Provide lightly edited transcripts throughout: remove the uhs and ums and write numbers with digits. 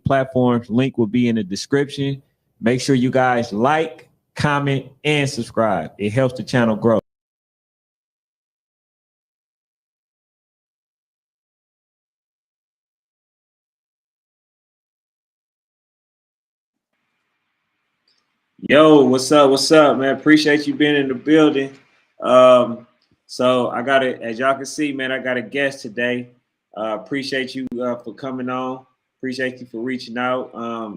platforms. Link will be in the description. Make sure you guys like, comment, and subscribe. It helps the channel grow. Yo, what's up? What's up, man? Appreciate you being in the building. So I got it, as y'all can see, man, I got a guest today. Appreciate you for coming on. Appreciate you for reaching out.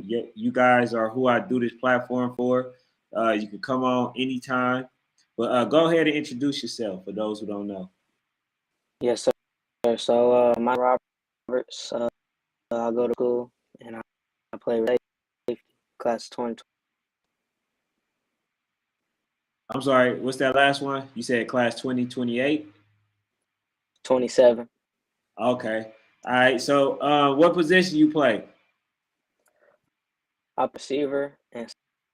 You guys are who I do this platform for. You can come on anytime. But go ahead and introduce yourself for those who don't know. Yes, sir. So, my Roberts, I go to school and I play safety, class 20. I'm sorry, what's that last one? You said class 2028? 27. Okay. All right. So what position you play? I'm receiver and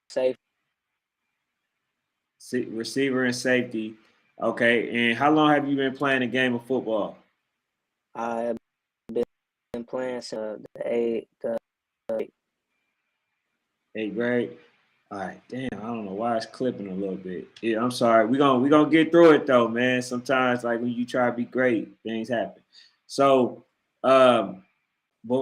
safe. Receiver and safety. Okay. And how long have you been playing a game of football? I have been playing since the 8th grade. All right. Damn. I don't know why it's clipping a little bit. Yeah. I'm sorry. We gonna get through it though, man. Sometimes like when you try to be great, things happen. So, but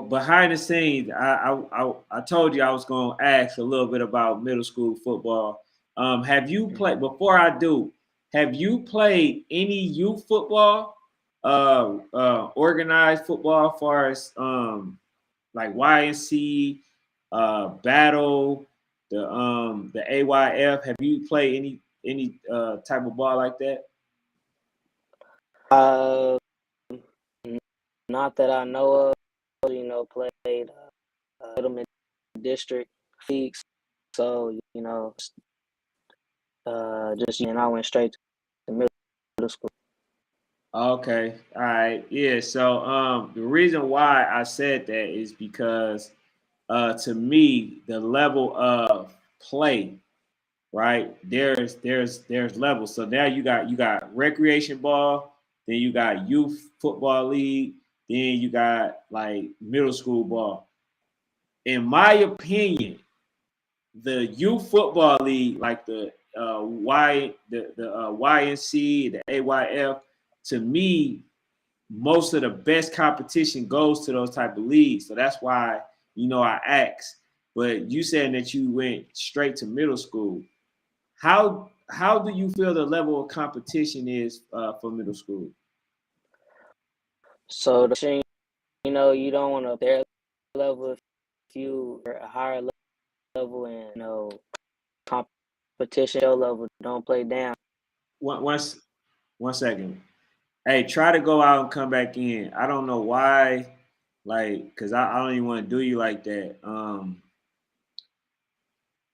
behind the scenes, I told you I was gonna ask a little bit about middle school football. Have you played before I do? Have you played any youth football, organized football, as far as like YNC, battle, the AYF? Have you played any type of ball like that? uh, not that I know of. Played Middleman District leagues. So just and I went straight to middle school. Okay. All right. Yeah. So the reason why I said that is because to me the level of play, right? There's levels. So now you got recreation ball, then you got youth football league, then you got like middle school ball. In my opinion, the youth football league, like the YNC, the AYF, to me, most of the best competition goes to those type of leagues. So that's why I asked. But you said that you went straight to middle school. How do you feel the level of competition is for middle school? So you don't want to their level if you are a higher level and competition level. Don't play down. One, one second. Hey, try to go out and come back in. I don't know why, like, cause I don't even want to do you like that.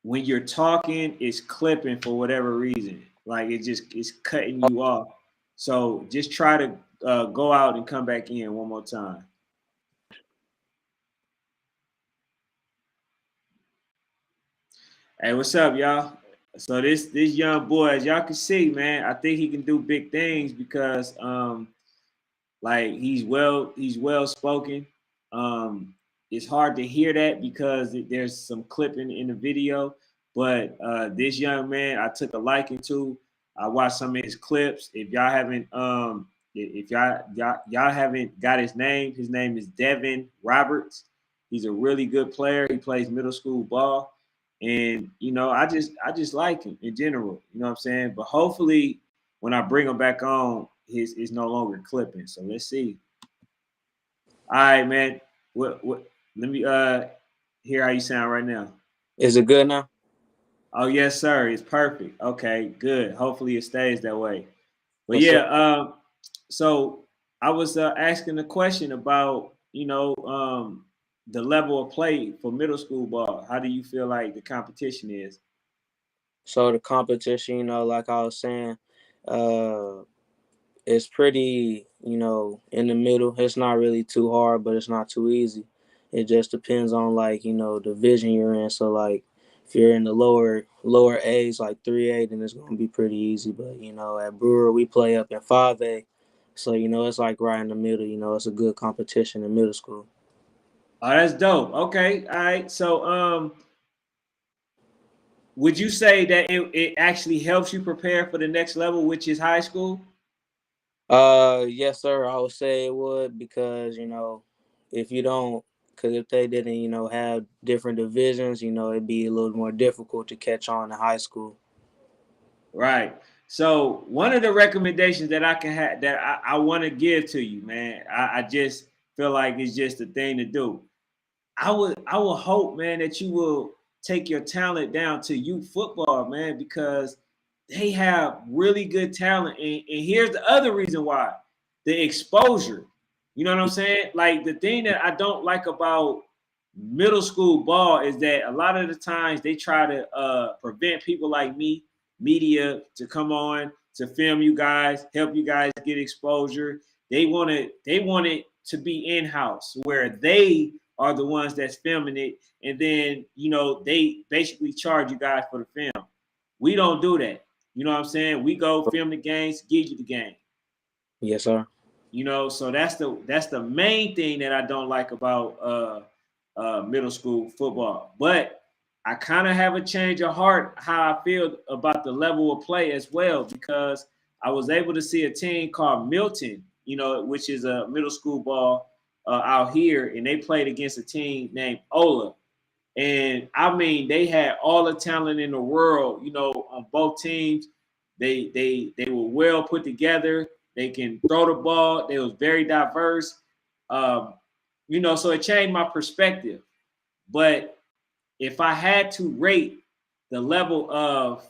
When you're talking, it's clipping for whatever reason. Like it's cutting you off. So just try to go out and come back in one more time. Hey, what's up, y'all? So this young boy, as y'all can see, man, I think he can do big things because like he's well spoken. It's hard to hear that because there's some clipping in the video, but this young man I took a liking to. I watched some of his clips. If y'all haven't if y'all haven't got his name is Devin Roberts. He's a really good player. He plays middle school ball. And I just like him in general. You know what I'm saying? But hopefully when I bring him back on, his is no longer clipping. So let's see. All right, man. What let me hear how you sound right now. Is it good now? Oh yes, sir. It's perfect. Okay, good. Hopefully it stays that way. But Yes, sir. yeah, so I was asking a question about, the level of play for middle school ball. How do you feel like the competition is? So the competition, like I was saying, uh, it's pretty, in the middle. It's not really too hard, but it's not too easy. It just depends on like, the division you're in. So like if you're in the lower A's like 3A, then it's gonna be pretty easy. But at Brewer we play up in 5A. So, it's like right in the middle, it's a good competition in middle school. Oh, that's dope. Okay, all right. So, would you say that it actually helps you prepare for the next level, which is high school? Yes, sir. I would say it would because if you don't, because if they didn't, have different divisions, it'd be a little more difficult to catch on in high school. Right. So one of the recommendations that I can have that I want to give to you, man, I just feel like it's just a thing to do. I would hope, man, that you will take your talent down to youth football, man, because they have really good talent. And here's the other reason why: the exposure. You know what I'm saying? Like the thing that I don't like about middle school ball is that a lot of the times they try to prevent people like me, media, to come on to film you guys, help you guys get exposure. They want it to be in house where they are the ones that's filming it, and then they basically charge you guys for the film. We don't do that. You know what I'm saying? We go film the games, give you the game. Yes, sir. So that's the main thing that I don't like about middle school football. But I kind of have a change of heart how I feel about the level of play as well, because I was able to see a team called Milton, which is a middle school ball out here, and they played against a team named Ola. And I mean, they had all the talent in the world, on both teams. They were well put together. They can throw the ball. They was very diverse. So it changed my perspective. But if I had to rate the level of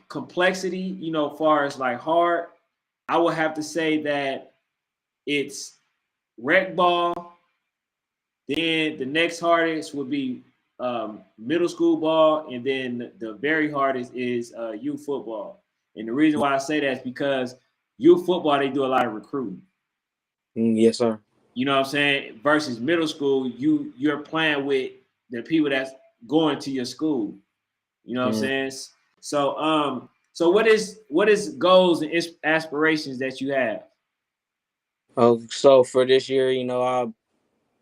complexity, far as like hard, I would have to say that it's rec ball. Then the next hardest would be middle school ball, and then the very hardest is youth football. And the reason why I say that is because youth football, they do a lot of recruiting. Yes, sir. You know what I'm saying? Versus middle school, you're playing with the people that's going to your school. You know what I'm Mm. saying? So what is goals and aspirations that you have? Oh, so for this year,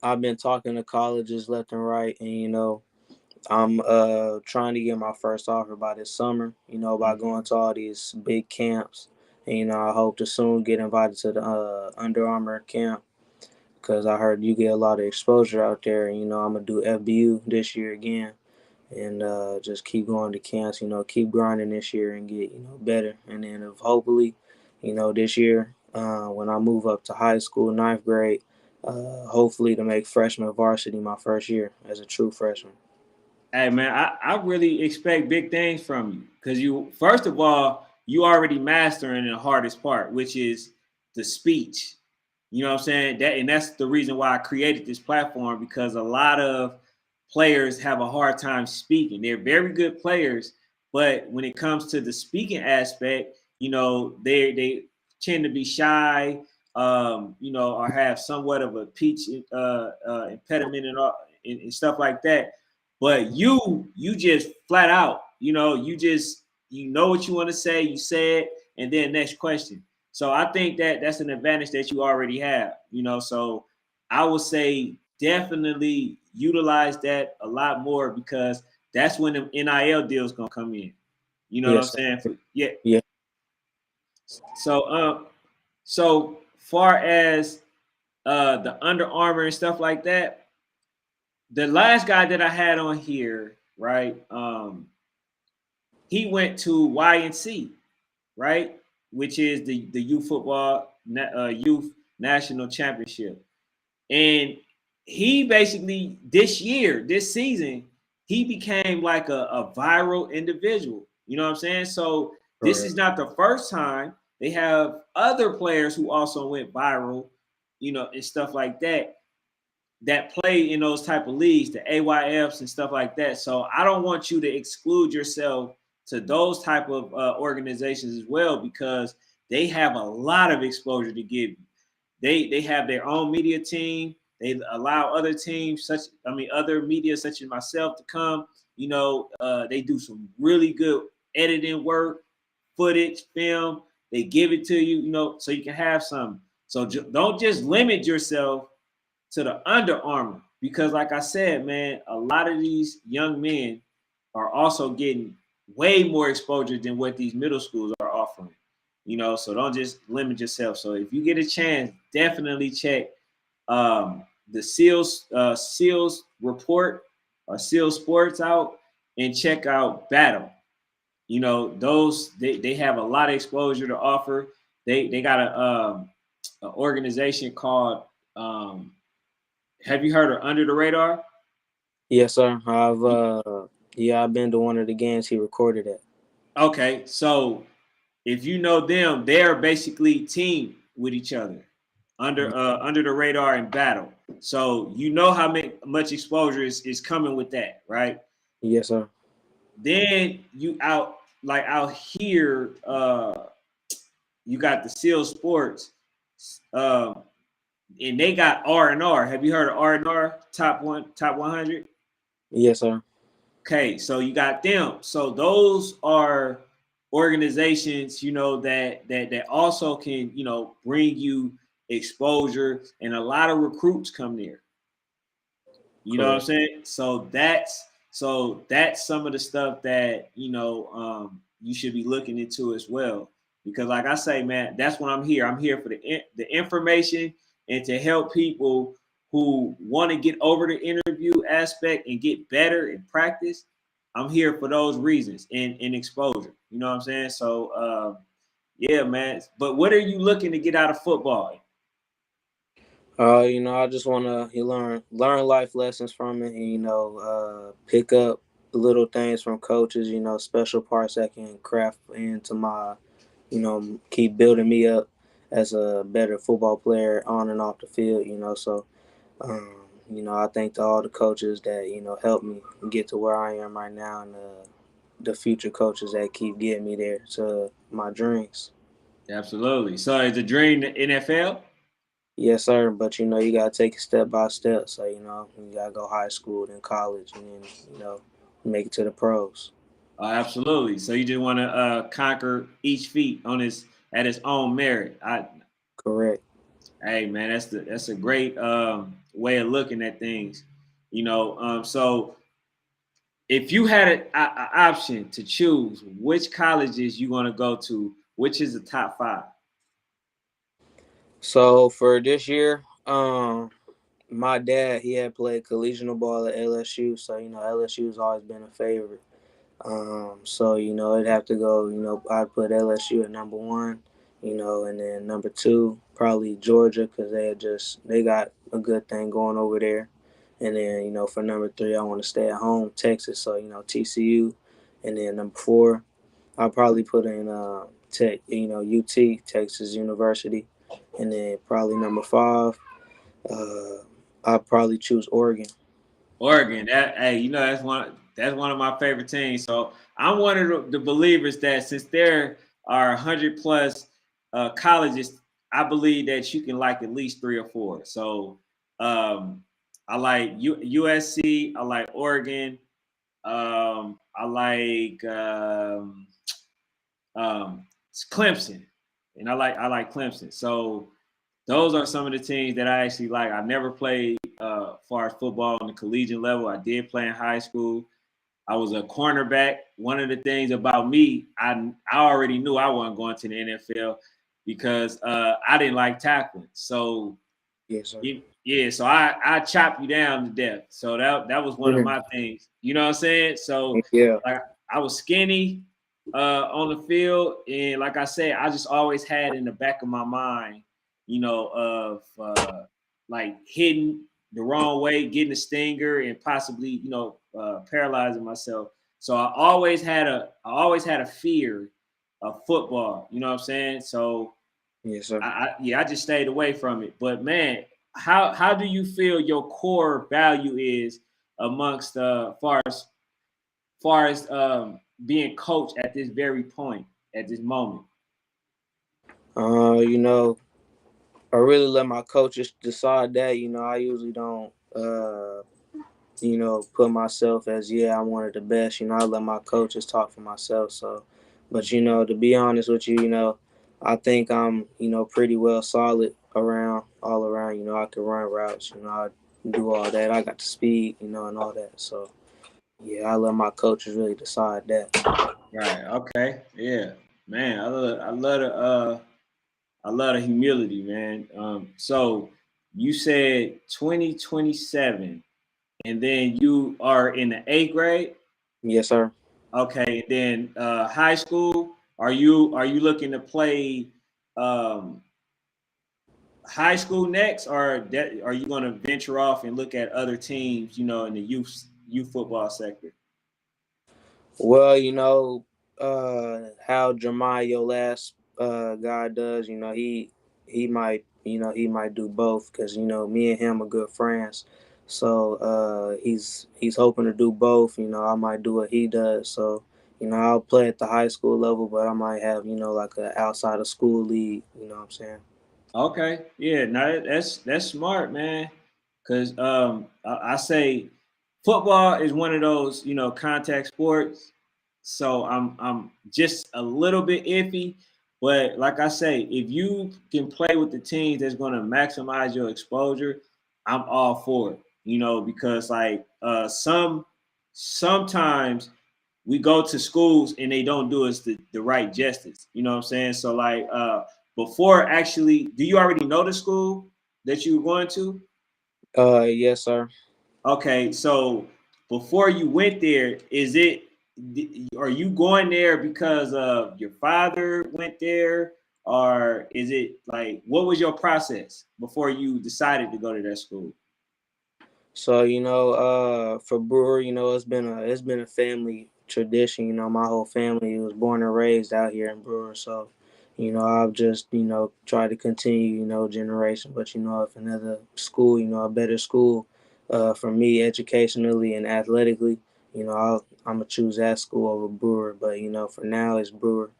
I've been talking to colleges left and right, and I'm trying to get my first offer by this summer, by going to all these big camps. And I hope to soon get invited to the Under Armour camp because I heard you get a lot of exposure out there. And I'm gonna do FBU this year again, and just keep going to camps. Keep grinding this year and get better. And then if hopefully, this year when I move up to high school, ninth grade, hopefully to make freshman varsity my first year as a true freshman. Hey man, I really expect big things from you, because you, first of all, you already mastering the hardest part, which is the speech. You know what I'm saying? That's the reason why I created this platform, because a lot of players have a hard time speaking. They're very good players, but when it comes to the speaking aspect, they tend to be shy, or have somewhat of a speech impediment and stuff like that. But you just flat out, you know what you want to say, you say it, and then next question. So I think that that's an advantage that you already have, So I would say definitely utilize that a lot more, because that's when the NIL deals gonna come in. You know what I'm Yes, saying? Yeah. yeah. So far as the Under Armour and stuff like that, the last guy that I had on here, right? He went to YNC, right, which is the youth football youth national championship, and he basically this season, he became like a viral individual. You know what I'm saying? So this is Correct. not the first time. They have other players who also went viral, and stuff like that play in those type of leagues, the AYFs and stuff like that. So I don't want you to exclude yourself to those type of organizations as well, because they have a lot of exposure to give you. They have their own media team. They allow other teams, other media such as myself, to come. They do some really good editing work, footage, film. They give it to you, so you can have some. So don't just limit yourself to the Under Armour because, like I said, man, a lot of these young men are also getting way more exposure than what these middle schools are offering. So don't just limit yourself. So if you get a chance, definitely check the Seals report or Seals Sports out and check out Battle. Those they have a lot of exposure to offer. They got an organization called have you heard of Under the Radar? Yes, sir. I've been to one of the games he recorded at. Okay, so if you know them, they're basically team with each other under the radar and battle. So you know how much exposure is coming with that, right? Yes, sir. Then you out here, you got the Seal Sports, uh, and they got R&R. Have you heard of R&R top 100? Yes, sir. Okay, so you got them. So those are organizations, that also can, bring you exposure, and a lot of recruits come there. You know what I'm Correct. saying? So that's some of the stuff that you should be looking into as well. Because, like I say, man, that's what I'm here. I'm here for the information and to help people who want to get over the interview aspect and get better in practice. I'm here for those reasons and exposure. You know what I'm saying? So, yeah, man. But what are you looking to get out of football? I just want to learn life lessons from it, and pick up little things from coaches. Special parts that can craft into my, keep building me up as a better football player on and off the field. So I thank to all the coaches that helped me get to where I am right now, and the future coaches that keep getting me there to my dreams. Absolutely. So, is the dream the NFL? Yes, sir. But you gotta take it step by step. So you gotta go high school, then college, and then make it to the pros. Absolutely. So you just want to conquer each feat on his at his own merit. Correct. Hey man, that's a great way of looking at things. So if you had an option to choose which colleges you want to go to, which is the top five? So for this year, my dad he had played collegiate ball at LSU, so LSU's always been a favorite. So it'd have to go. I'd put LSU at number one. And then number two probably Georgia because they got a good thing going over there. And then for number three I want to stay at home Texas. So TCU, and then number four I'll probably put in Tech. UT Texas University, and then probably number five I'll probably choose Oregon. Oregon. That's one of my favorite teams. So I'm one of the believers that since there are 100 plus colleges, I believe that you can like at least three or four. So I like USC. I like Oregon. I like Clemson, and I like Clemson. So those are some of the teams that I actually like. I never played far as football on the collegiate level. I did play in high school. I was a cornerback. One of the things about me, I already knew I wasn't going to the NFL because I didn't like tackling. So Yes, sir. yeah, so I chop you down to death. So that was one of my things. You know what I'm saying? So Yeah. like I was skinny on the field, and like I said, I just always had in the back of my mind, of like hitting the wrong way, getting a stinger, and possibly paralyzing myself. So I always had a fear of football. You know what I'm saying? So Yes, sir. I just stayed away from it. But man, how do you feel your core value is amongst far as being coached at this very point at this moment? Uh, you know, I really let my coaches decide that. I usually don't, put myself as, I wanted the best. I let my coaches talk for myself. So, but, to be honest with you, I think I'm, pretty well solid. all around. You know, I could run routes. You know, I do all that. I got the speed. You know, and all that. So yeah, I let my coaches really decide that. Right. Okay. Yeah. Man, I love the humility, man. So you said 2027, and then you are in the eighth grade. Yes, sir. Okay. Then high school. Are you looking to play um, high school next, or are you going to venture off and look at other teams? You know, in the youth football sector. Well, you know, how Jeremiah, your last guy does, you know, he might, you know, he might do both because you know me and him are good friends. So he's hoping to do both. You know, I might do what he does. So you know, I'll play at the high school level, but I might have you know like a outside of school league. You know what I'm saying? Okay, yeah, no, that's smart, man. Cause I say football is one of those contact sports, so I'm just a little bit iffy. But like I say, if you can play with the teams that's going to maximize your exposure, I'm all for it. You know, because like sometimes we go to schools and they don't do us the right justice. You know what I'm saying? So like before actually, do you already know the school that you were going to? Yes, sir. Okay, so before you went there, are you going there because of your father went there, or is it like what was your process before you decided to go to that school? So you know, for Brewer, you know, it's been a family tradition. You know, my whole family was born and raised out here in Brewer. So, you know, I've just you know tried to continue you know generation. But you know, if another school, you know, a better school, for me educationally and athletically, you know, I'm gonna choose that school over Brewer. But you know, for now, it's Brewer.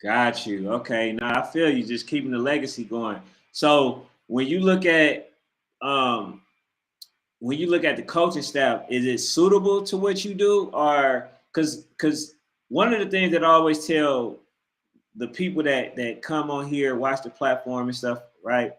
Got you. Okay. Now I feel you just keeping the legacy going. So um when you look at the coaching staff, is it suitable to what you do? Or because one of the things that I always tell the people that come on here, watch the platform and stuff, right?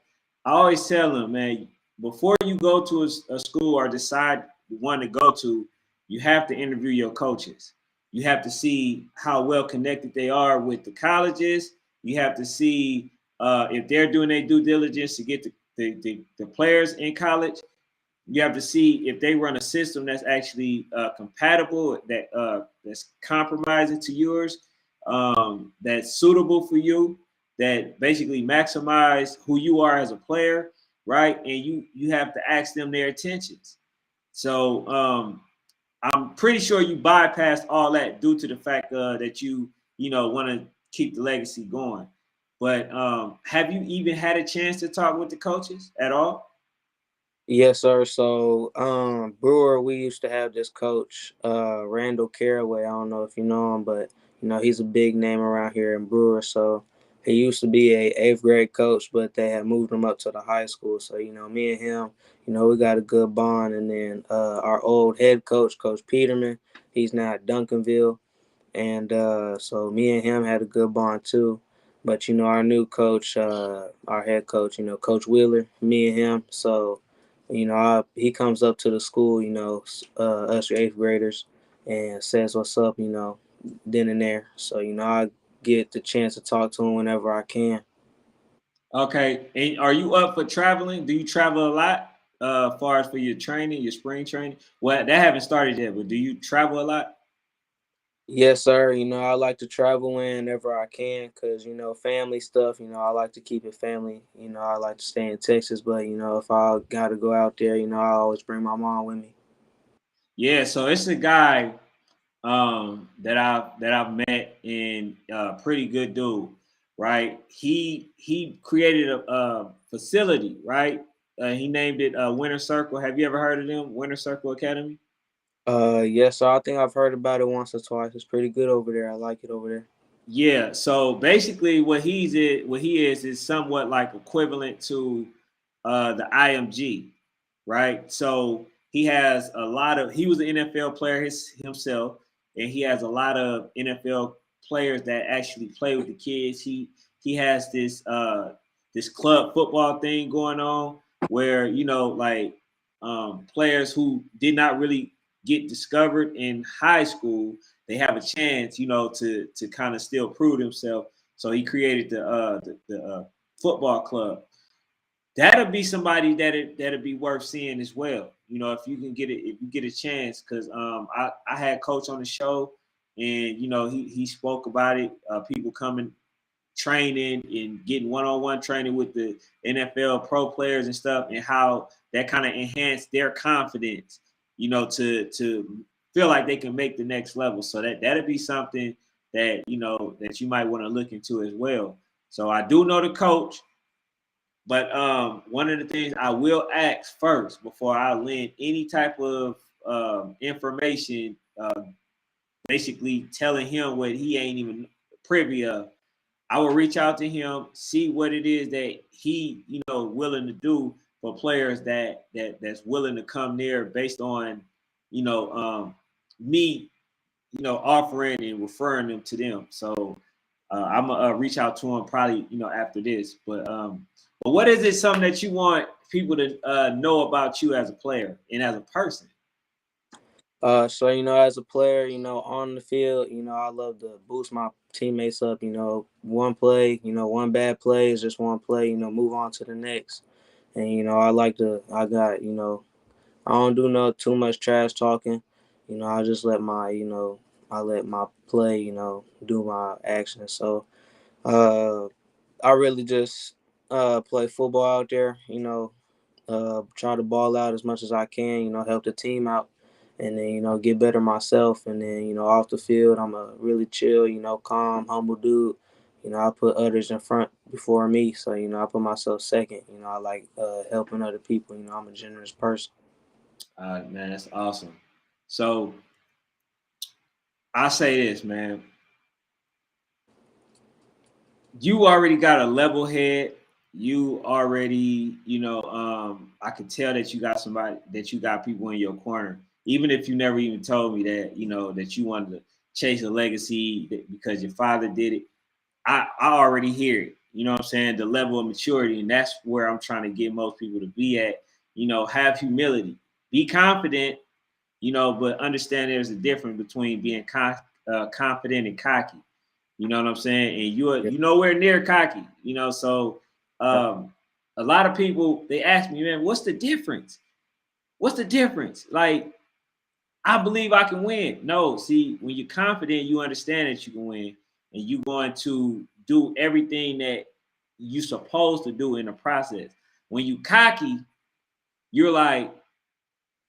I always tell them, man, before you go to a school or decide one to go to, you have to interview your coaches. You have to see how well connected they are with the colleges. You have to see if they're doing their due diligence to get the players in college. You have to see if they run a system that's actually compatible, that's compromising to yours, that's suitable for you, that basically maximize who you are as a player, right? And you have to ask them their intentions. So I'm pretty sure you bypassed all that due to the fact that you want to keep the legacy going. But have you even had a chance to talk with the coaches at all? Yes, sir. So, Brewer, we used to have this coach, Randall Caraway. I don't know if you know him, but you know he's a big name around here in Brewer. So he used to be a eighth grade coach, but they had moved him up to the high school. So you know, me and him, you know, we got a good bond. And then our old head coach, Coach Peterman, he's now at Duncanville. And so me and him had a good bond too. But you know, our new coach, our head coach, you know, Coach Wheeler, me and him. So, you know, he comes up to the school, you know, us eighth graders, and says what's up, you know, then and there. So you know, I get the chance to talk to him whenever I can. Okay. And are you up for traveling? Do you travel a lot? As far as for your training, your spring training? Well, that haven't started yet, but do you travel a lot? Yes, sir. You know, I like to travel whenever I can because, you know, family stuff, you know, I like to keep it family. You know, I like to stay in Texas, but, you know, if I got to go out there, you know, I always bring my mom with me. Yeah, so it's a guy that I've met and pretty good dude, right? He created a facility, right? He named it Winter Circle. Have you ever heard of them? Winter Circle Academy? Yes, sir. I think I've heard about it once or twice. It's pretty good over there. I like it over there. Yeah, so basically what he is somewhat like equivalent to the IMG, right? So he was an NFL player himself, and he has a lot of NFL players that actually play with the kids. He has this this club football thing going on where, you know, like players who did not really get discovered in high school, they have a chance, you know, to kind of still prove themselves. So he created the football club. That'll be somebody that'll be worth seeing as well. You know, if you can get it, if you get a chance, because I had Coach on the show, and you know he spoke about it. People coming training and getting one-on-one training with the NFL pro players and stuff, and how that kind of enhanced their confidence, you know, to feel like they can make the next level. So that'd be something that, you know, that you might want to look into as well. So I do know the coach, but one of the things I will ask first before I lend any type of information, basically telling him what he ain't even privy of, I will reach out to him, see what it is that he, you know, willing to do for players that's willing to come there based on, you know, me, you know, offering and referring them to them. So I'm gonna reach out to him probably, you know, after this. But what is it something that you want people to know about you as a player and as a person? So, you know, as a player, you know, on the field, you know, I love to boost my teammates up. You know, one play, you know, one bad play is just one play. You know, move on to the next. And you know, I got, you know, I don't do no too much trash talking. You know, I just let my, you know, I let my play, you know, do my actions. So, uh, I really just play football out there. You know, try to ball out as much as I can, you know, help the team out, and then, you know, get better myself. And then, you know, off the field, I'm a really chill, you know, calm, humble dude. You know, I put others in front before me. So, you know, I put myself second. You know, I like helping other people. You know, I'm a generous person. Man, that's awesome. So I say this, man. You already got a level head. You already, you know, I could tell that you got somebody, that you got people in your corner. Even if you never even told me that, you know, that you wanted to chase a legacy because your father did it. I already hear it. You know what I'm saying? The level of maturity, and that's where I'm trying to get most people to be at. You know, have humility, be confident, you know, but understand there's a difference between being confident and cocky. You know what I'm saying? And Yeah. you nowhere near cocky. You know, so a lot of people they ask me, man, what's the difference? What's the difference? Like, I believe I can win. No, see, when you're confident, you understand that you can win, and you're going to do everything that you're supposed to do in the process. When you cocky, you're like,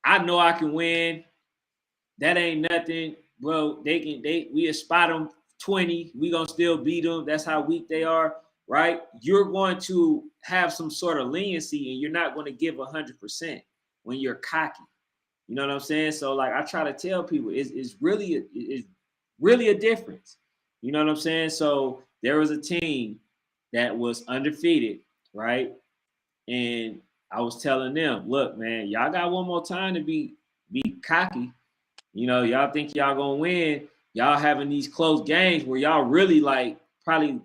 I know I can win. That ain't nothing, bro. We spot them 20. We gonna still beat them. That's how weak they are, right? You're going to have some sort of leniency, and you're not going to give 100% when you're cocky. You know what I'm saying? So like I try to tell people, it's really a difference. You know what I'm saying? So there was a team that was undefeated, right? And I was telling them, look, man, y'all got one more time to be cocky. You know, y'all think y'all gonna win. Y'all having these close games where y'all really like probably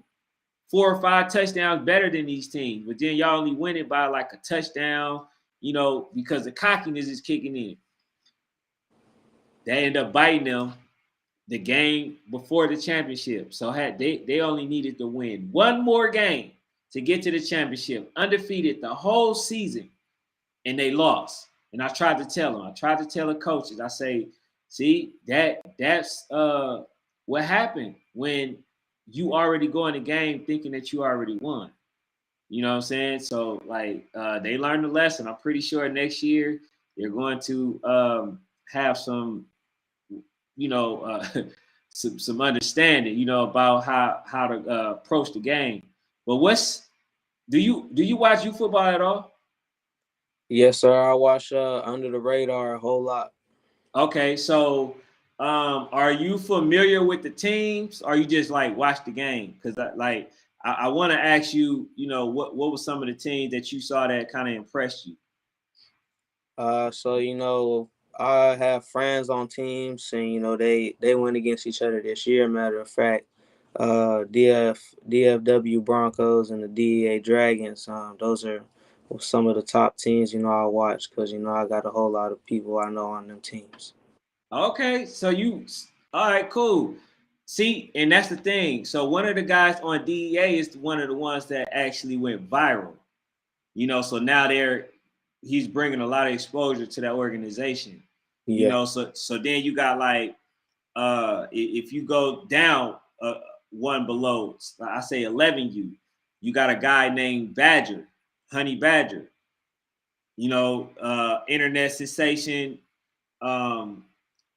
4 or 5 touchdowns better than these teams, but then y'all only win it by like a touchdown, you know, because the cockiness is kicking in. They end up biting them the game before the championship. So they only needed to win one more game to get to the championship, undefeated the whole season, and they lost. And I tried to tell them. I tried to tell the coaches. I say, see, that's what happened when you already go in the game thinking that you already won. You know what I'm saying? So like they learned the lesson. I'm pretty sure next year they're going to have some, you know, some understanding, you know, about how to approach the game. But do you watch you football at all? Yes, sir. I watch Under the Radar a whole lot. Okay, so are you familiar with the teams, or you just like watch the game? Because I want to ask you, you know, what were some of the teams that you saw that kind of impressed you? So you know, I have friends on teams, and you know they went against each other this year. Matter of fact, DFW Broncos and the DEA Dragons. Those are some of the top teams, I watch because, I got a whole lot of people I know on them teams. Okay, so all right, cool. See, and that's the thing. So one of the guys on DEA is one of the ones that actually went viral. So now he's bringing a lot of exposure to that organization. Yeah. So then you got like if you go down one below, I say 11U, you got a guy named Badger, Honey Badger. Internet sensation. Um,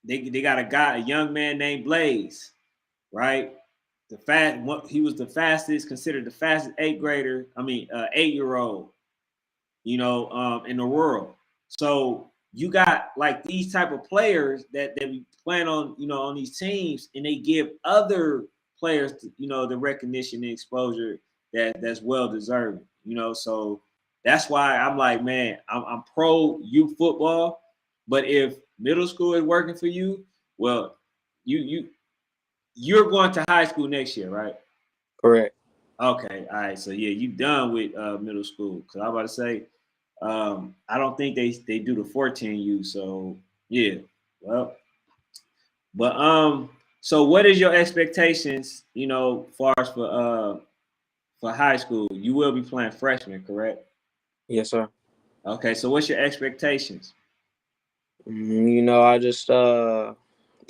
they got a young man named Blaze, right? He was the fastest, considered the fastest 8-year-old, in the world. So you got like these type of players that we plan on, on these teams, and they give other players, the recognition and exposure that's well deserved. So that's why I'm like, man, I'm pro youth football, but if middle school is working for you, well, you're going to high school next year, right? Correct. Okay, all right. So yeah, you done with middle school? Because I'm about to say, I don't think they do the 14U. So yeah, well, but so what is your expectations? Far as for high school, you will be playing freshman, correct? Yes, sir. Okay, so what's your expectations? I just I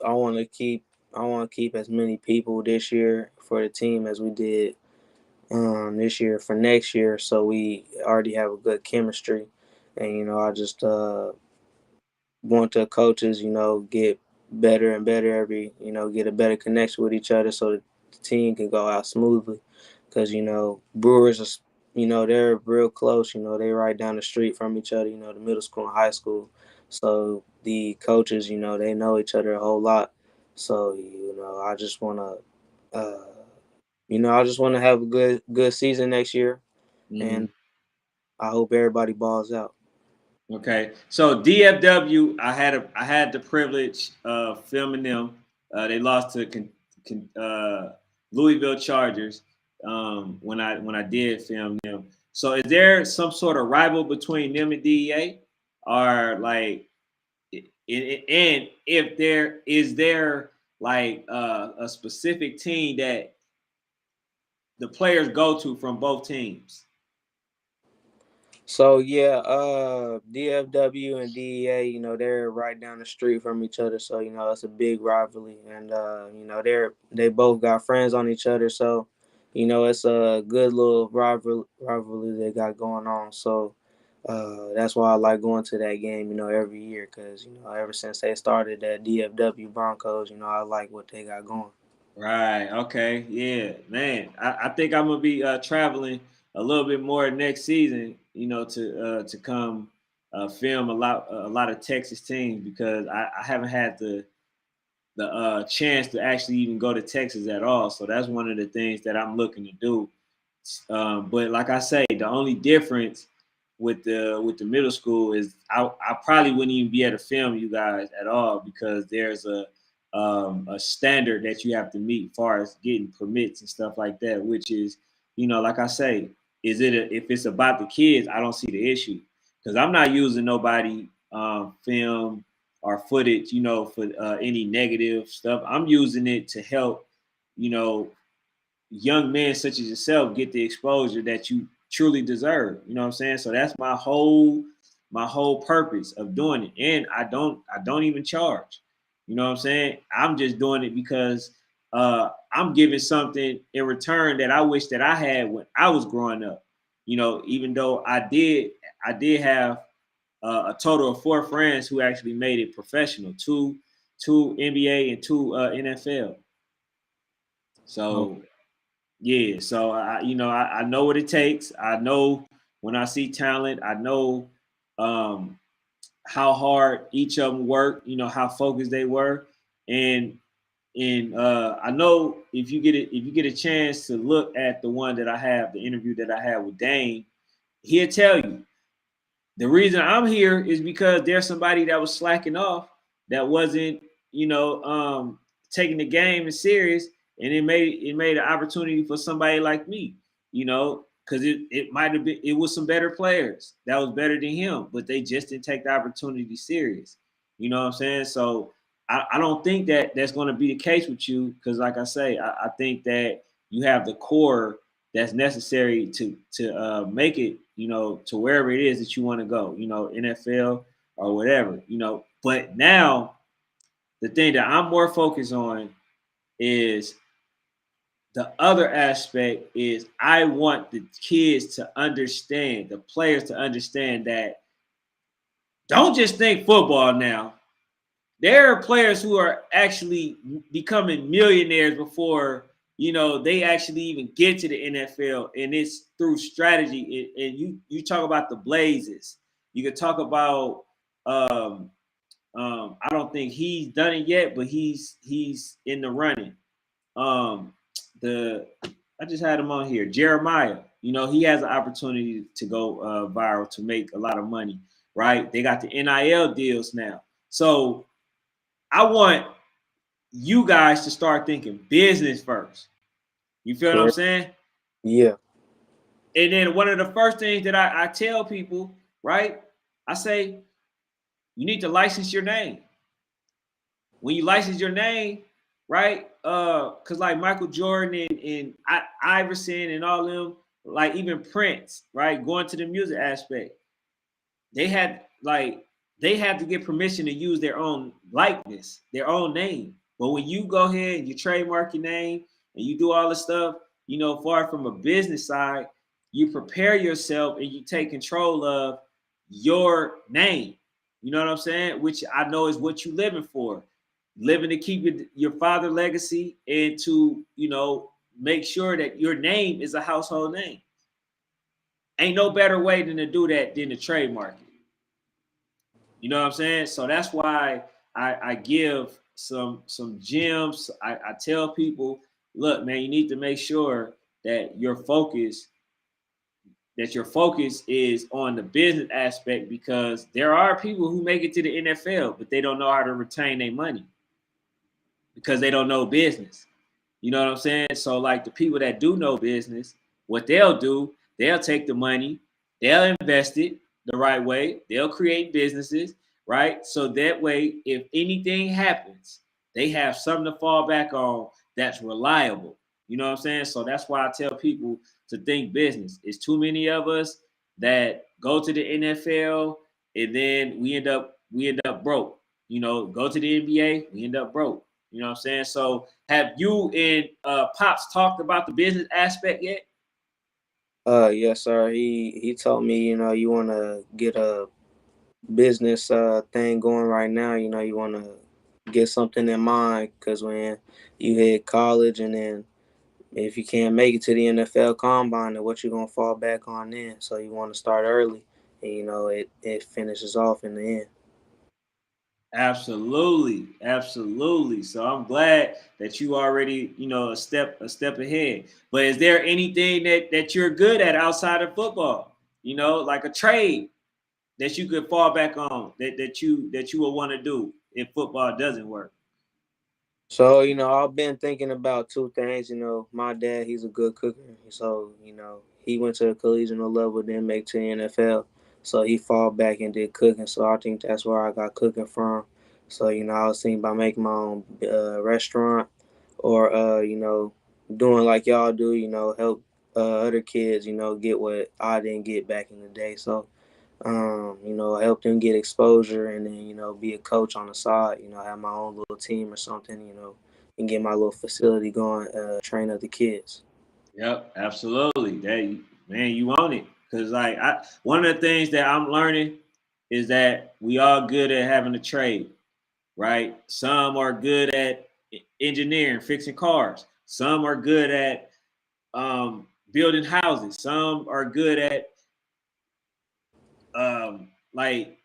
want to keep as many people this year for the team as we did this year for next year, so we already have a good chemistry, and I just want the coaches, get better and better get a better connection with each other so that the team can go out smoothly. Because, Brewers are, they're real close, they right down the street from each other, the middle school and high school. So the coaches, they know each other a whole lot. So, I just want to, I just want to have a good season next year. Mm-hmm. And I hope everybody balls out. Okay, so DFW, I had the privilege of filming them. They lost to Louisville Chargers when I did film them. So is there some sort of rival between them and DEA, or like, and if there like a specific team that the players go to from both teams? So yeah, DFW and DEA, they're right down the street from each other. So it's a big rivalry, and they both got friends on each other. So it's a good little rivalry they got going on. So that's why I like going to that game, every year because ever since they started that DFW Broncos, I like what they got going. Right. Okay. Yeah, man. I think I'm gonna be traveling a little bit more next season. To come film a lot of Texas teams because I haven't had the chance to actually even go to Texas at all. So that's one of the things that I'm looking to do. But like I say, the only difference with the middle school is I probably wouldn't even be able to film you guys at all because there's a standard that you have to meet as far as getting permits and stuff like that, which is, like I say, if it's about the kids, I don't see the issue because I'm not using nobody film or footage, for any negative stuff. I'm using it to help, you know, young men such as yourself get the exposure that you truly deserve. You know what I'm saying? So that's my whole purpose of doing it. And I don't even charge. You know what I'm saying? I'm just doing it because I'm giving something in return that I wish that I had when I was growing up. Even though I did have a total of 4 friends who actually made it professional, two NBA and two NFL. So yeah, so I know what it takes. I know when I see talent, I know um, how hard each of them work. How focused they were, and I know if you get a chance to look at the one that I have, the interview that I had with Dane, he'll tell you the reason I'm here is because there's somebody that was slacking off, that wasn't taking the game as serious, and it made an opportunity for somebody like me, because it might have been, it was some better players that was better than him, but they just didn't take the opportunity serious. You know what I'm saying? So I don't think that that's going to be the case with you, because like I say, I think that you have the core that's necessary to make it, to wherever it is that you want to go, NFL or whatever. But now the thing that I'm more focused on is the other aspect is I want the kids to understand, the players to understand that don't just think football now. There are players who are actually becoming millionaires before they actually even get to the NFL, and it's through strategy. And you talk about the Blazes. You could talk about I don't think he's done it yet, but he's in the running. Um, the I just had him on here, Jeremiah. He has an opportunity to go viral, to make a lot of money. Right? They got the NIL deals now, so I want you guys to start thinking business first. You feel what I'm Correct. saying? Yeah. And then one of the first things that I tell people, right? I say, you need to license your name. When you license your name, right? Cause like Michael Jordan and Iverson and all them, like even Prince, right? Going to the music aspect, they had like they had to get permission to use their own likeness, their own name. But when you go ahead and you trademark your name and you do all the stuff, far from a business side, you prepare yourself and you take control of your name. You know what I'm saying? Which I know is what you're living for. Living to keep your father legacy and to, make sure that your name is a household name. Ain't no better way than to do that than to trademark it. You know what I'm saying? So that's why I give some gems. I tell people, look, man, you need to make sure that your focus is on the business aspect, because there are people who make it to the NFL, but they don't know how to retain their money because they don't know business. You know what I'm saying? So like the people that do know business, what they'll do, they'll take the money, they'll invest it the right way, they'll create businesses, right? So that way, if anything happens, they have something to fall back on that's reliable. You know what I'm saying? So that's why I tell people to think business. It's too many of us that go to the NFL and then we end up broke. Go to the NBA, we end up broke. You know what I'm saying? So have you and Pops talked about the business aspect yet? Yes, sir. He told me, you want to get a business thing going right now. You want to get something in mind, because when you hit college and then if you can't make it to the NFL combine, then what you gonna fall back on then? So you want to start early, and it finishes off in the end. Absolutely, absolutely. So I'm glad that you already, a step ahead. But is there anything that you're good at outside of football? Like a trade that you could fall back on, that you will want to do if football doesn't work. So, I've been thinking about two things. My dad, he's a good cooker. So, he went to the collegiate level, then make to the NFL. So he fall back and did cooking. So I think that's where I got cooking from. So, I was thinking about making my own restaurant, or, doing like y'all do, help other kids, get what I didn't get back in the day. So, help them get exposure, and then, be a coach on the side, have my own little team or something, and get my little facility going, train other kids. Yep, absolutely. That man, you own it. Cause like one of the things that I'm learning is that we all good at having a trade, right? Some are good at engineering, fixing cars. Some are good at building houses. Some are good at like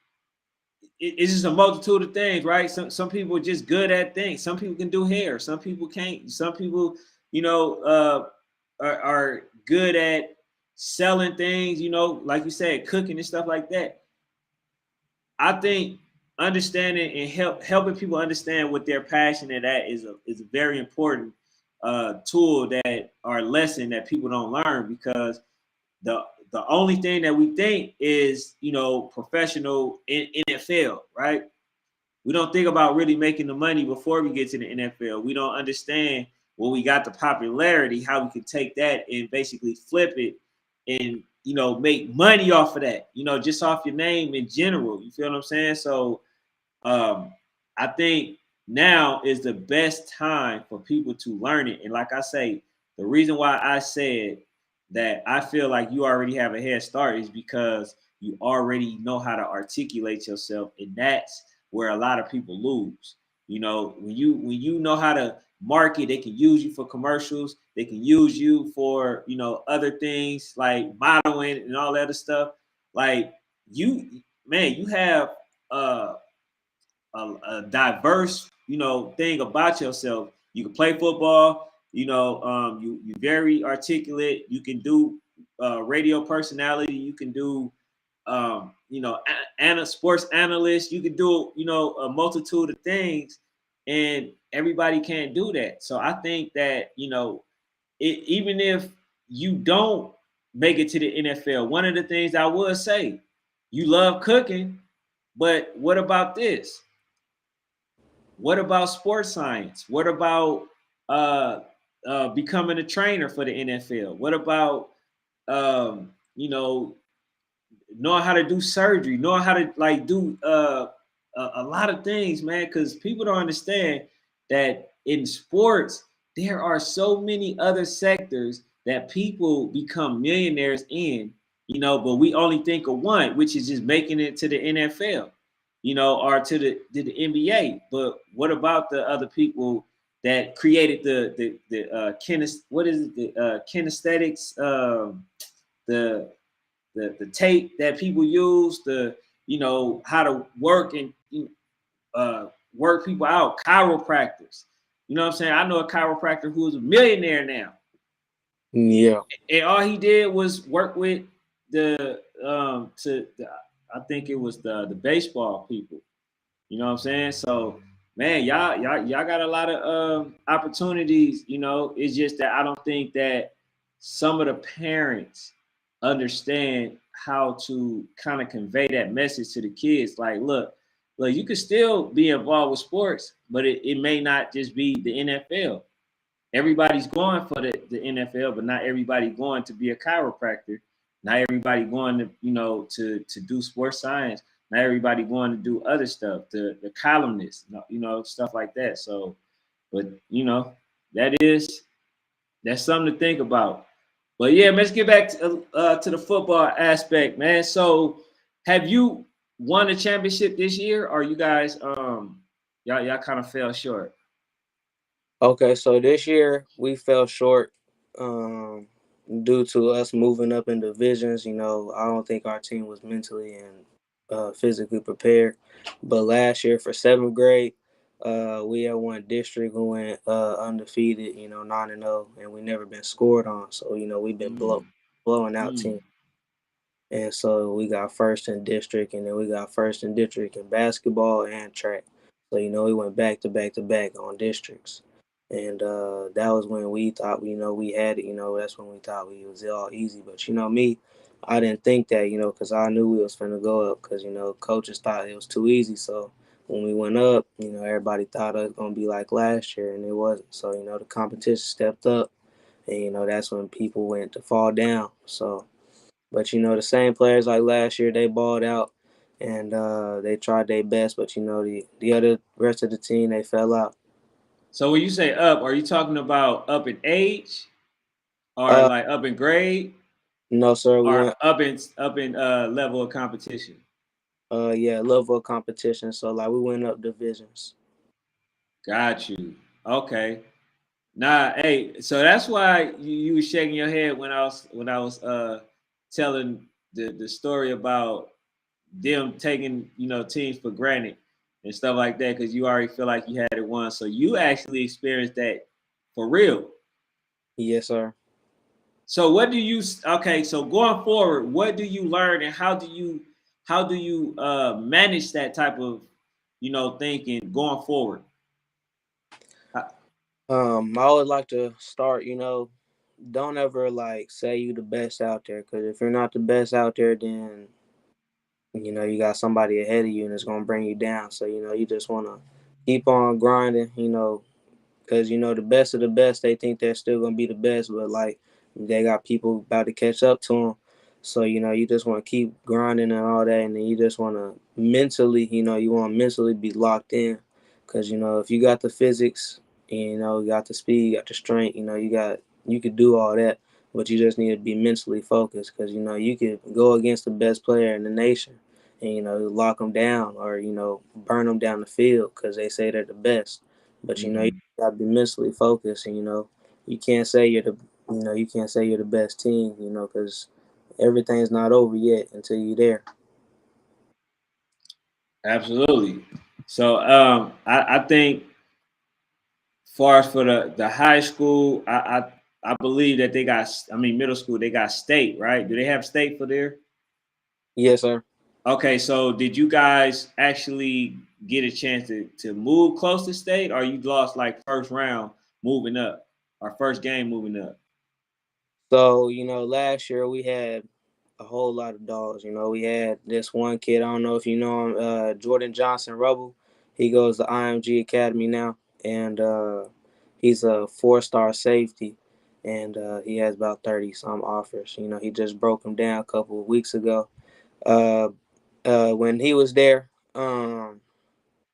it's just a multitude of things, right? Some people are just good at things. Some people can do hair. Some people can't. Some people, are good at selling things. Like you said, cooking and stuff like that. I think understanding and helping people understand what they're passionate at is very important tool that or lesson that people don't learn, because the only thing that we think is, you know, professional in NFL, right? We don't think about really making the money before we get to the NFL. We don't understand when we got the popularity, how we can take that and basically flip it and, you know, make money off of that, you know, just off your name in general. You feel what I'm saying? So I think now is the best time for people to learn it. And like I say, the reason why I said that I feel like you already have a head start is because you already know how to articulate yourself, and that's where a lot of people lose. You know, when you know how to market, they can use you for commercials, they can use you for, you know, other things like modeling and all that other stuff. Like you, man, you have a diverse, you know, thing about yourself. You can play football. You know, you very articulate. You can do radio personality. You can do, you know, and a sports analyst. You can do, you know, a multitude of things, and everybody can't do that. So I think that, you know, even if you don't make it to the NFL, one of the things I would say, you love cooking, but what about this? What about sports science? What about uh, becoming a trainer for the NFL? What about you know, knowing how to do surgery, knowing how to like do a lot of things, man? Because people don't understand that in sports there are so many other sectors that people become millionaires in, you know, but we only think of one, which is just making it to the NFL, you know, or to the NBA. But what about the other people that created what is it, the kinesthetics, the the tape that people use, the, you know, how to work and work people out, chiropractors. You know what I'm saying? I know a chiropractor who's a millionaire now, Yeah. and all he did was work with I think it was the baseball people. You know what I'm saying? So, man, y'all got a lot of opportunities. You know, it's just that I don't think that some of the parents understand how to kind of convey that message to the kids. Like, look, you can still be involved with sports, but it may not just be the NFL. Everybody's going for the NFL, but not everybody going to be a chiropractor. Not everybody going to, you know, to do sports science. Not everybody going to do other stuff, the columnists, you know, stuff like that. So, but you know, that's something to think about. But yeah, let's get back to the football aspect, man. So, have you won a championship this year, or you guys y'all kind of fell short? Okay, so this year we fell short um, due to us moving up in divisions. You know, I don't think our team was mentally and physically prepared. But last year for seventh grade, we had won district and went undefeated. You know, 9-0, and we never been scored on. So you know, we've been Mm, blowing out mm. teams. And so we got first in district, and then we got first in district in basketball and track. So, you know, we went back to back to back on districts. And that was when we thought, you know, we had it. You know, that's when we thought we was all easy. But, you know, me, I didn't think that, you know, because I knew we was finna go up because, you know, coaches thought it was too easy. So when we went up, you know, everybody thought it was going to be like last year, and it wasn't. So, you know, the competition stepped up, and, you know, that's when people went to fall down. So, but you know, the same players like last year, they balled out and they tried their best. But you know, the other rest of the team, they fell out. So when you say up, are you talking about up in age, or Uh, like up in grade, no, sir, we or went. up in level of competition? Yeah, level competition. So like we went up divisions. Got you. Okay. Nah, hey, so that's why you were shaking your head when I was telling the story about them taking, you know, teams for granted and stuff like that, because you already feel like you had it won. So you actually experienced that for real. Yes, sir. So what do you okay, so going forward, what do you learn, and how do you manage that type of, you know, thinking going forward? I always like to start, don't ever like say you the best out there, because if you're not the best out there, then you got somebody ahead of you and it's gonna bring you down. So you just wanna keep on grinding, because the best of the best, they think they're still gonna be the best, but like they got people about to catch up to them. So you just want to keep grinding and all that, and then you just want to mentally, you want to mentally be locked in, because if you got the physics, and, you got the speed, you got the strength, you could do all that, but you just need to be mentally focused, because you could go against the best player in the nation, and lock them down, or burn them down the field because they say they're the best, but you Mhm. gotta be mentally focused, and you can't say you can't say you're the best team, because everything's not over yet until you're there. Absolutely. So I think far as for the high school, I believe that they got, I mean, middle school, they got state, right? Do they have state for there? Yes, sir. Okay, so did you guys actually get a chance to move close to state, or you lost like first round moving up, or first game moving up? So last year we had a whole lot of dogs. We had this one kid. I don't know if you know him, Jordan Johnson Rubble. He goes to IMG Academy now, and he's a four-star safety, and he has about 30 some offers. He just broke him down a couple of weeks ago. Uh, when he was there, and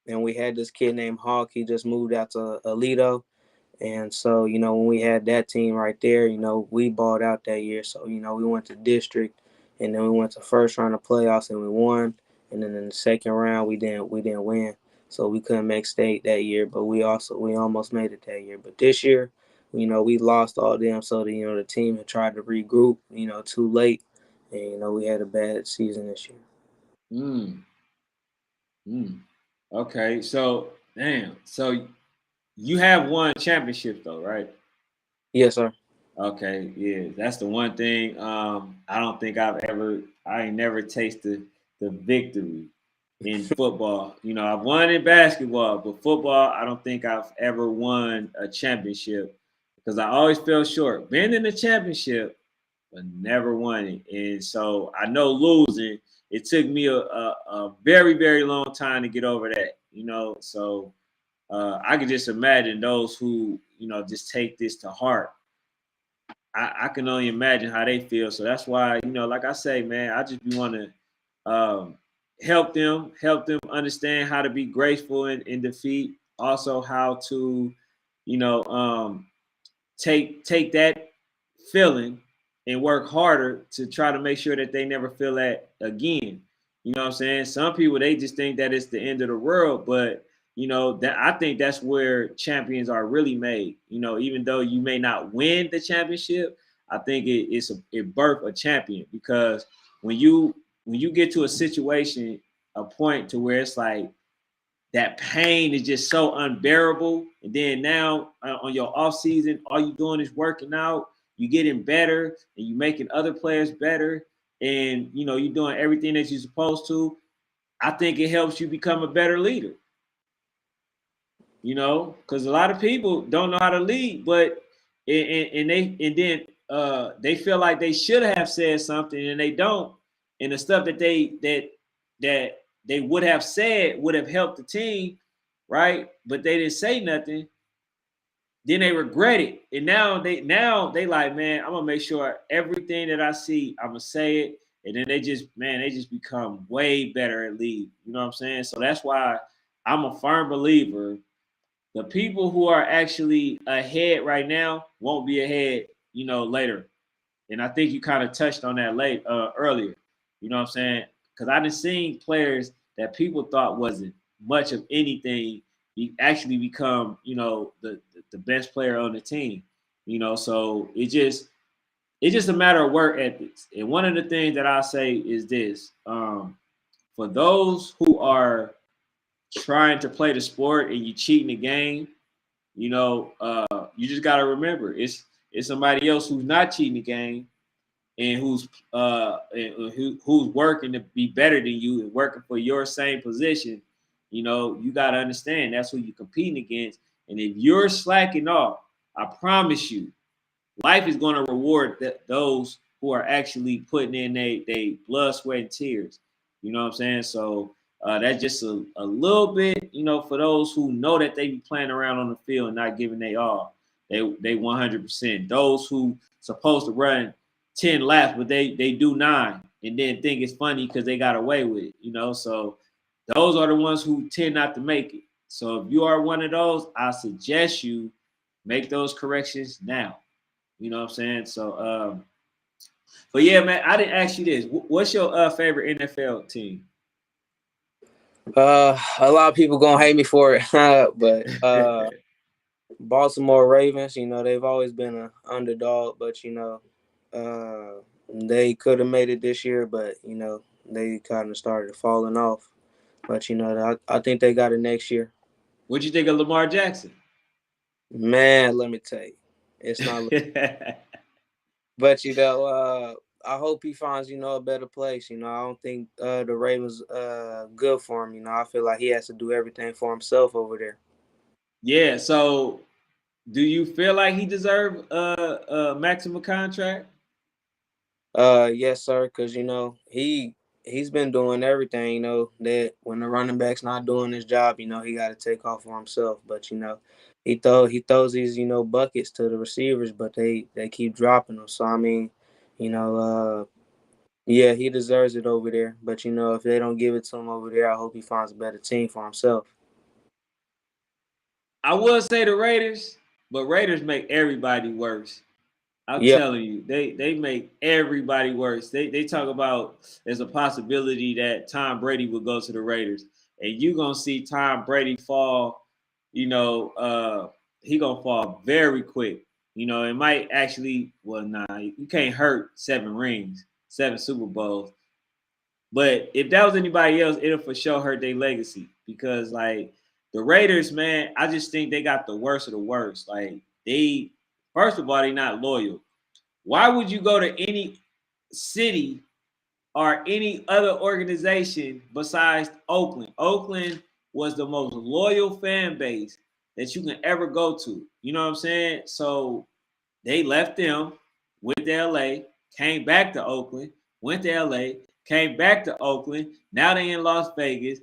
we had this kid named Hawk. He just moved out to Alito. And so, when we had that team right there, we balled out that year. So, we went to district, and then we went to first round of playoffs and we won. And then in the second round we didn't win. So we couldn't make state that year, but we almost made it that year. But this year, we lost all them, so the team had tried to regroup, too late. And we had a bad season this year. Mm, mm. Okay, so damn, so you have won championship though, right? Yes, sir. Okay, yeah, that's the one thing. I don't think I ain't never tasted the victory in football. You know, I've won in basketball, but football, I don't think I've ever won a championship because I always fell short. Been in the championship, but never won it. And so I know losing, it took me a very, very long time to get over that, So I could just imagine those who, just take this to heart. I can only imagine how they feel. So that's why, like I say, man, I just want to help them understand how to be graceful in defeat. Also, how to, you know, um, take that feeling and work harder to try to make sure that they never feel that again. You know what I'm saying? Some people they just think that it's the end of the world, but that I think that's where champions are really made. Even though you may not win the championship, I think it birth a champion because when you get to a situation, a point to where it's like that pain is just so unbearable. And then now on your off season, all you doing is working out. You getting better, and you making other players better, and you're doing everything that you're supposed to. I think it helps you become a better leader. Because a lot of people don't know how to lead, but and then they feel like they should have said something and they don't, and the stuff that they would have said would have helped the team, right? But they didn't say nothing. Then they regret it, and now they like, man, I'm gonna make sure everything that I see, I'm gonna say it, and then they just become way better at lead. You know what I'm saying? So that's why I'm a firm believer the people who are actually ahead right now won't be ahead, later. And I think you kind of touched on that earlier. You know what I'm saying? Because I done seen players that people thought wasn't much of anything actually become, the best player on the team. So it's just a matter of work ethics. And one of the things that I say is this: for those who are trying to play the sport and you cheating the game, you just got to remember it's somebody else who's not cheating the game and who's working to be better than you and working for your same position. You got to understand that's who you're competing against, And if you're slacking off, I promise you, life is going to reward those who are actually putting in they blood, sweat, and tears. You know what I'm saying? So that's just a little bit, for those who know that they be playing around on the field and not giving they all. They 100%. Those who supposed to run 10 laps, but they do 9 and then think it's funny because they got away with it. So those are the ones who tend not to make it. So if you are one of those, I suggest you make those corrections now. You know what I'm saying? So, but yeah, man, I didn't ask you this. What's your favorite NFL team? A lot of people gonna hate me for it, but Baltimore Ravens. They've always been an underdog, but they could have made it this year, but they kind of started falling off. But I think they got it next year. What'd you think of Lamar Jackson? Man, let me tell you, it's not. But I hope he finds a better place. I don't think the Ravens good for him. I feel like he has to do everything for himself over there. Yeah. So, do you feel like he deserved a maximum contract? Yes, sir. Because he's been doing everything. That when the running back's not doing his job, he got to take off for himself. But he throws these buckets to the receivers, but they keep dropping them. So I mean, you know, yeah, he deserves it over there. But if they don't give it to him over there, I hope he finds a better team for himself. I would say the Raiders, but Raiders make everybody worse. I'm Yeah. telling you, they make everybody worse. They talk about there's a possibility that Tom Brady will go to the Raiders, and you gonna see Tom Brady fall. He gonna fall very quick. It might actually. Well, nah, you can't hurt 7 rings, 7 Super Bowls. But if that was anybody else, it'll for sure hurt their legacy because like the Raiders, man, I just think they got the worst of the worst. Like they, first of all, they not loyal. Why would you go to any city or any other organization besides Oakland? Oakland was the most loyal fan base that you can ever go to. You know what I'm saying? So they left them, went to LA, came back to Oakland, went to LA, came back to Oakland. Now they in Las Vegas.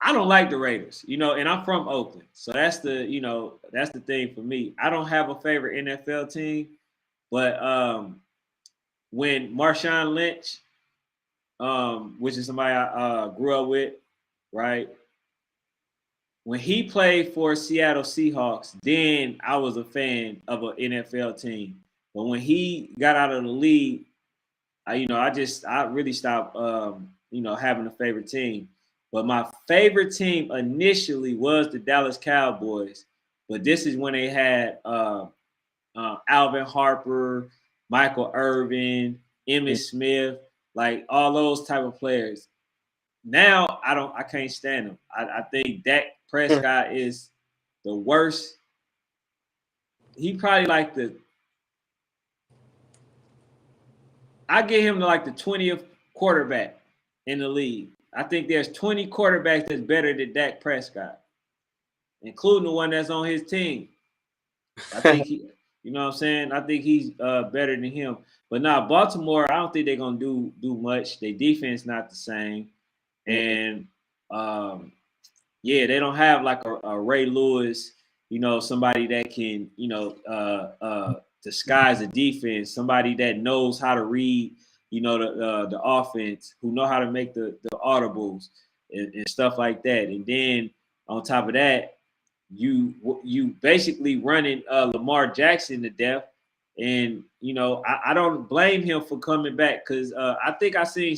I don't like the Raiders, and I'm from Oakland. So that's the thing for me. I don't have a favorite NFL team, but when Marshawn Lynch, which is somebody I grew up with, right? When he played for Seattle Seahawks, then I was a fan of an NFL team. But when he got out of the league, I really stopped, having a favorite team. But my favorite team initially was the Dallas Cowboys. But this is when they had Alvin Harper, Michael Irvin, Emmitt Smith, like all those type of players. Now I can't stand them. I think Dak Prescott is the worst. He probably like I get him to like the 20th quarterback in the league. I think there's 20 quarterbacks that's better than Dak Prescott, including the one that's on his team. I think you know what I'm saying? I think he's better than him. But now Baltimore, I don't think they're gonna do much. Their defense not the same, and yeah, they don't have like a Ray Lewis, somebody that can disguise the defense, somebody that knows how to read, the offense, who know how to make the audibles and stuff like that. And then on top of that, you basically running Lamar Jackson to death. And I don't blame him for coming back because I think I seen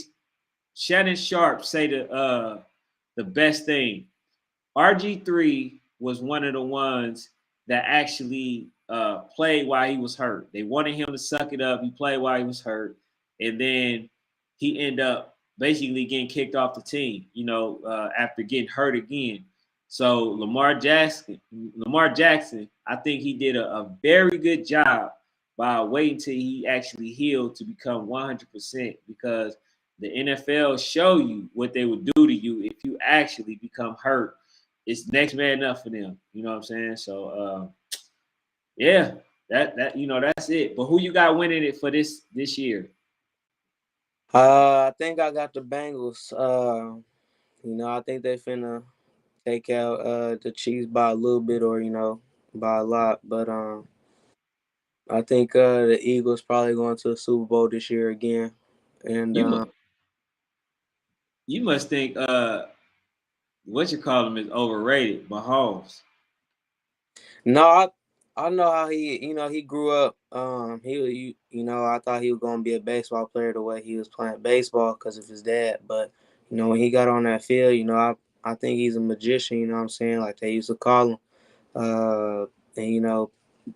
Shannon Sharp say the best thing. RG3 was one of the ones that actually played while he was hurt. They wanted him to suck it up. He played while he was hurt, and then he ended up basically getting kicked off the team. After getting hurt again. So Lamar Jackson, I think he did a very good job by waiting till he actually healed to become 100% because the NFL show you what they would do to you if you actually become hurt it's next man up for them. You know what I'm saying? So yeah, that that's it. But who you got winning it for this year? I think I got the Bengals. I think they finna take out the Chiefs by a little bit or by a lot. But I think the Eagles probably going to the Super Bowl this year again. And You mu- you must think what you call him is overrated, Mahomes. no, I know how he grew up. I thought he was gonna be a baseball player the way he was playing baseball because of his dad. But when he got on that field, I think he's a magician. You know what I'm saying? Like they used to call him. And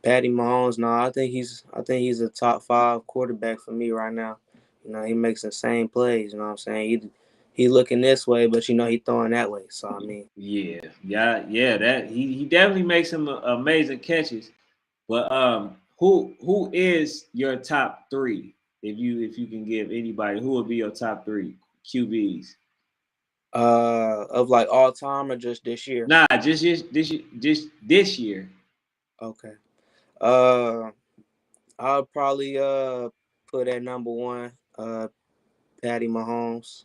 Patty Mahomes. No, I think he's a top 5 quarterback for me right now. He makes insane plays. You know what I'm saying? He looking this way, but he throwing that way. So I mean. Yeah. That he definitely makes some amazing catches. But who is your top three? If you can give anybody, who would be your top three QBs? Of like all time or just this year? Nah, just this year. Okay. Uh, I'll probably put at number one Patty Mahomes,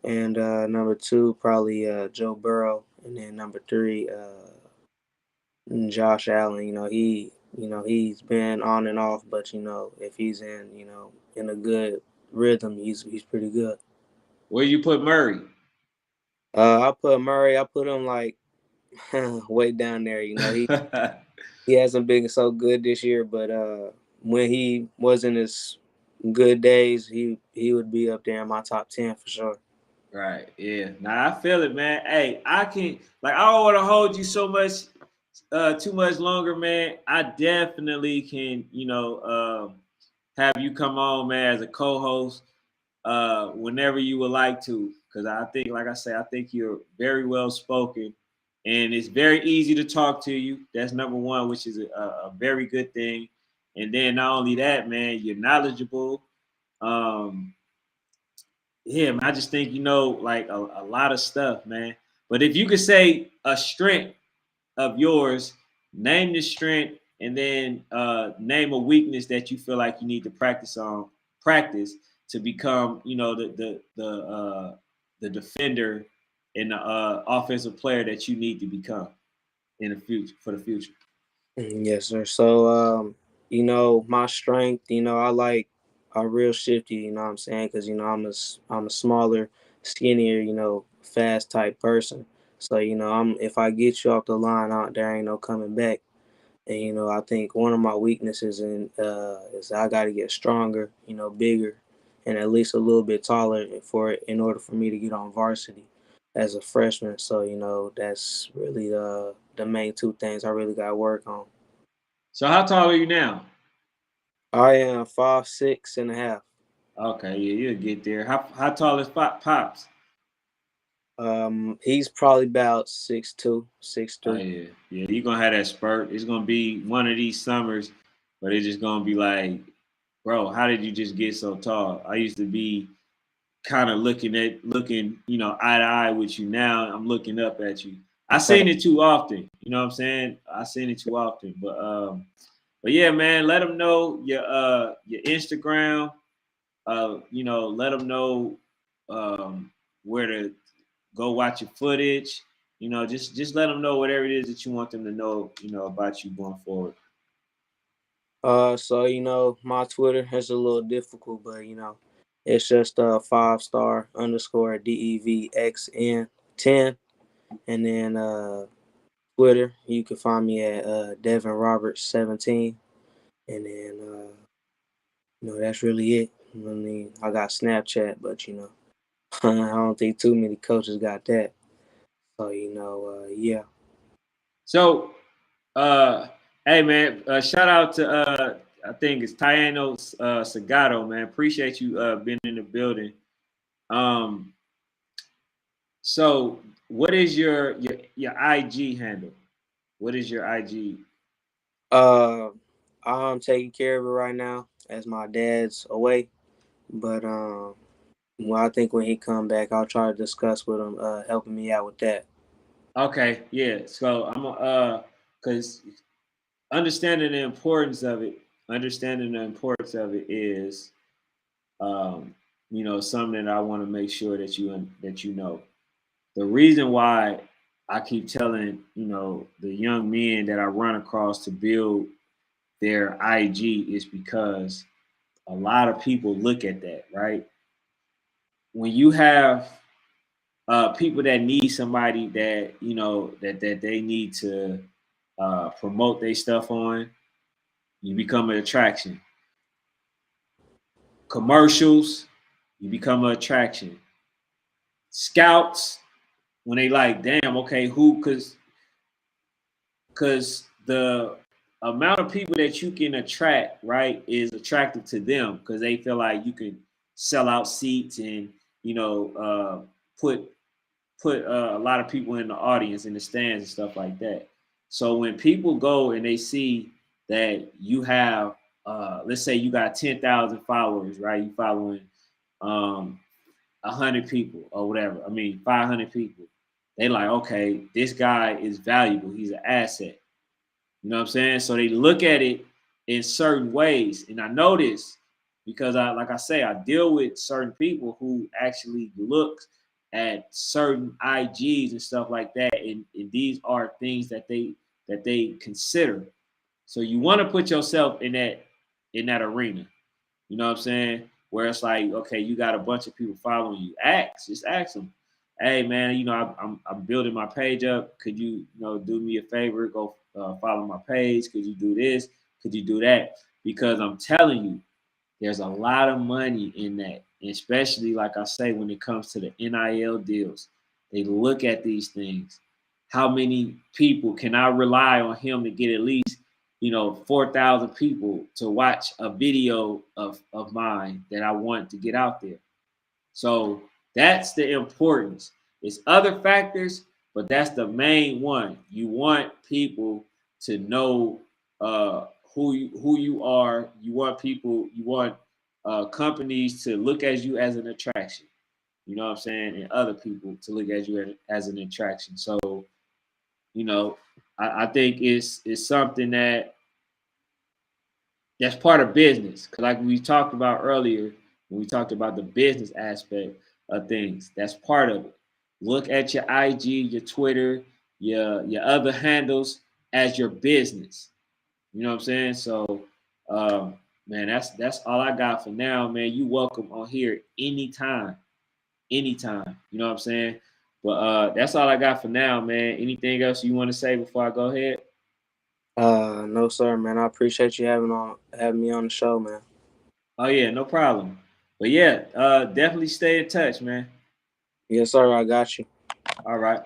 and number two probably Joe Burrow, and then number three Josh Allen. He's been on and off, but if he's in a good rhythm, he's pretty good. Where you put Murray? I put Murray. I put him like way down there. He hasn't been so good this year, but when he was in his good days, he would be up there in my top 10 for sure. Right. Yeah. Nah, I feel it, man. Hey, I can like I don't want to hold you so much too much longer, man. I definitely can, have you come on, man, as a co-host whenever you would like to. Because I think, like I say, I think you're very well spoken and it's very easy to talk to you. That's number one, which is a very good thing. And then not only that, man, you're knowledgeable. Um, yeah, man, I just think you know like a lot of stuff, man. But if you could say a strength of yours, name the strength, and then name a weakness that you feel like you need to practice to become, the defender and the offensive player that you need to become in the future for the future. Yes, sir. So, my strength, I like a real shifty, you know what I'm saying? Because, I'm a smaller, skinnier, fast type person. So, if I get you off the line out there, ain't no coming back. And I think one of my weaknesses is I got to get stronger, bigger, and at least a little bit taller in order for me to get on varsity as a freshman. So that's really the main two things I really got to work on. So how tall are you now? I am 5'6.5". Okay, yeah, you'll get there. How tall is Pops? He's probably about 6'2", six Oh three. yeah. You're gonna have that spurt. It's gonna be one of these summers, but it's just gonna be like, bro, how did you just get so tall? I used to be kind of looking, eye to eye with you. Now I'm looking up at you. I seen it too often. You know what I'm saying? I seen it too often. But yeah, man, let them know your Instagram. Let them know where to go watch your footage. Just let them know whatever it is that you want them to know, about you going forward. So my Twitter is a little difficult, but it's just 5 star underscore DEVXN10, and then Twitter you can find me at Devin Roberts 17, and then that's really it. I mean, I got Snapchat, but I don't think too many coaches got that. So yeah. So, uh, hey man, shout out to I think it's Tayano Sagato, man. Appreciate you being in the building. Um, so what is your IG handle? What is your IG? Uh, I'm taking care of it right now as my dad's away, but well, I think when he come back, I'll try to discuss with him, helping me out with that. Okay, yeah. So cause understanding the importance of it, understanding the importance of it is um, something that I want to make sure that you know. The reason why I keep telling, the young men that I run across to build their IG is because a lot of people look at that, right? When you have people that need somebody that that they need to promote their stuff on, you become an attraction. Commercials, you become an attraction. Scouts, when they like, damn, okay, who? Because the amount of people that you can attract, right, is attractive to them because they feel like you can sell out seats and put a lot of people in the audience in the stands and stuff like that. So when people go and they see that you have, let's say you got 10,000 followers, right? You following 100 people or whatever. I mean, 500 people. They like, okay, this guy is valuable. He's an asset. You know what I'm saying? So they look at it in certain ways. And I know this because like I say, I deal with certain people who actually look at certain IGs and stuff like that. And these are things that they consider. So you want to put yourself in that arena. You know what I'm saying? Where it's like, okay, you got a bunch of people following you. Just ask them. Hey man, I'm building my page up. Could you do me a favor? Go follow my page. Could you do this? Could you do that? Because I'm telling you, there's a lot of money in that, especially like I say, when it comes to the NIL deals. They look at these things. How many people can I rely on him to get at least 4,000 people to watch a video of mine that I want to get out there? So that's the importance. It's other factors, but that's the main one. You want people to know who you are. You want companies to look at you as an attraction. You know what I'm saying? And other people to look at you as an attraction. So, you know, I think it's something that's part of business. Cause like we talked about earlier, when we talked about the business aspect of things, that's part of it. Look at your IG, your Twitter, your other handles as your business. You know what I'm saying? So, man, that's all I got for now, man. You welcome on here anytime, anytime. You know what I'm saying? But that's all I got for now, man. Anything else you want to say before I go ahead? No, sir, man. I appreciate you having me on the show, man. Oh yeah, no problem. But yeah, definitely stay in touch, man. Yes, sir. I got you. All right.